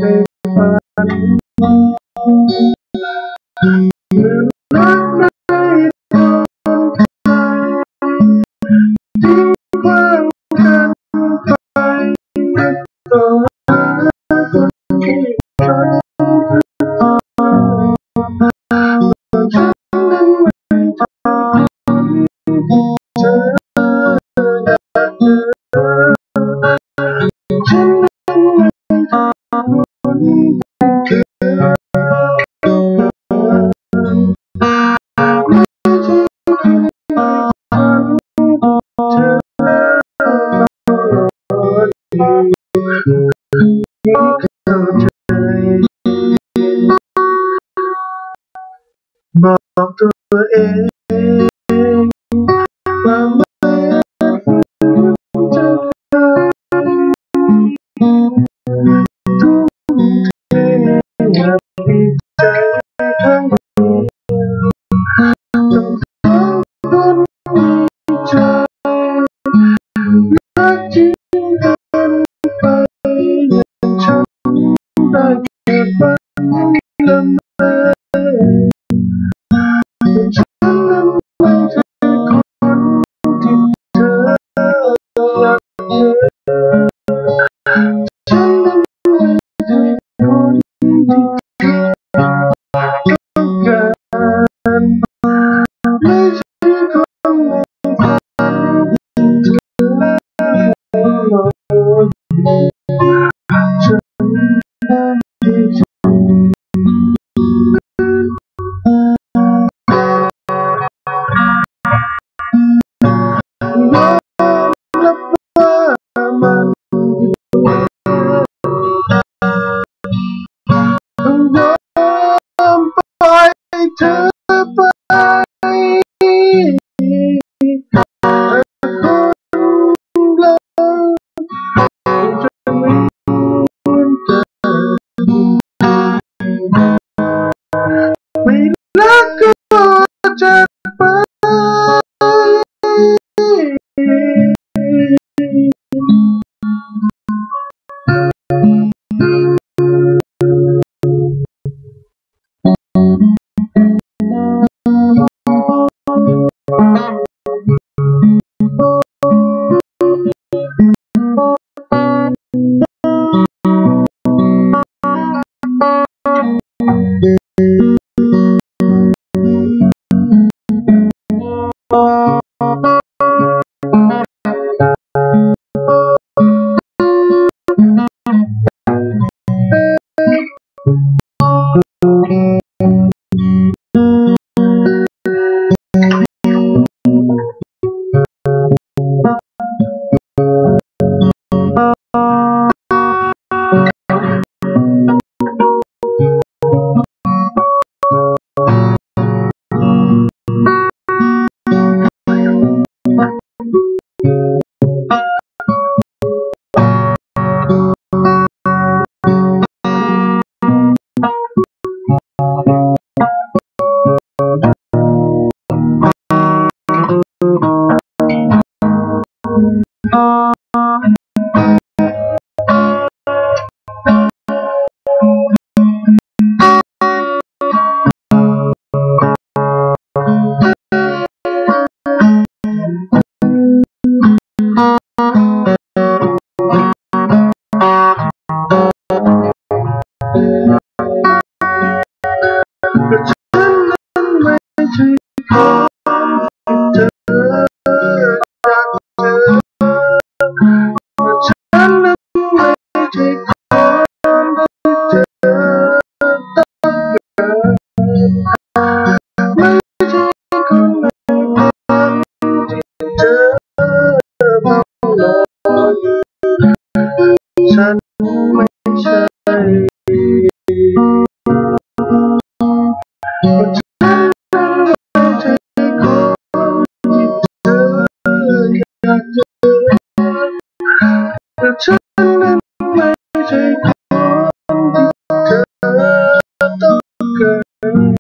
ได้ฝันรักไม่ทิ้งความกันไปต่อคนที่ฉันนั้นไม่ทำเธออยากเจอฉันนั้นไม่ทำเธอบอกตัวเองว่าไม่จะทุ่มเทอยากมีใจทั้งต้องคนใจรักจริงกันไปฉันได้แค่ฝันละเมอฉันนั้นไม่ใช่คนที่เธออยากเจอฉันนั้นไม่ใช่คนที่เธอต้องการไม่ใช่คนในฝันที่เธอรอฉันนั้นไม่ใช่มันต้องยอมปล่อยเธอไปคนเราจะไม่เหมือนเดิมไม่รักก็จะไปฉันนั้นไม่ใช่คนที่เธออยากเจอฉันนั้นไม่ใช่คนที่เธอต้องการไม่ใช่คนในฝันที่เธอต้องรออยู่ฉันไม่ใช่แต่ฉันนั้นไม่ใช่คนที่เธอต้องการ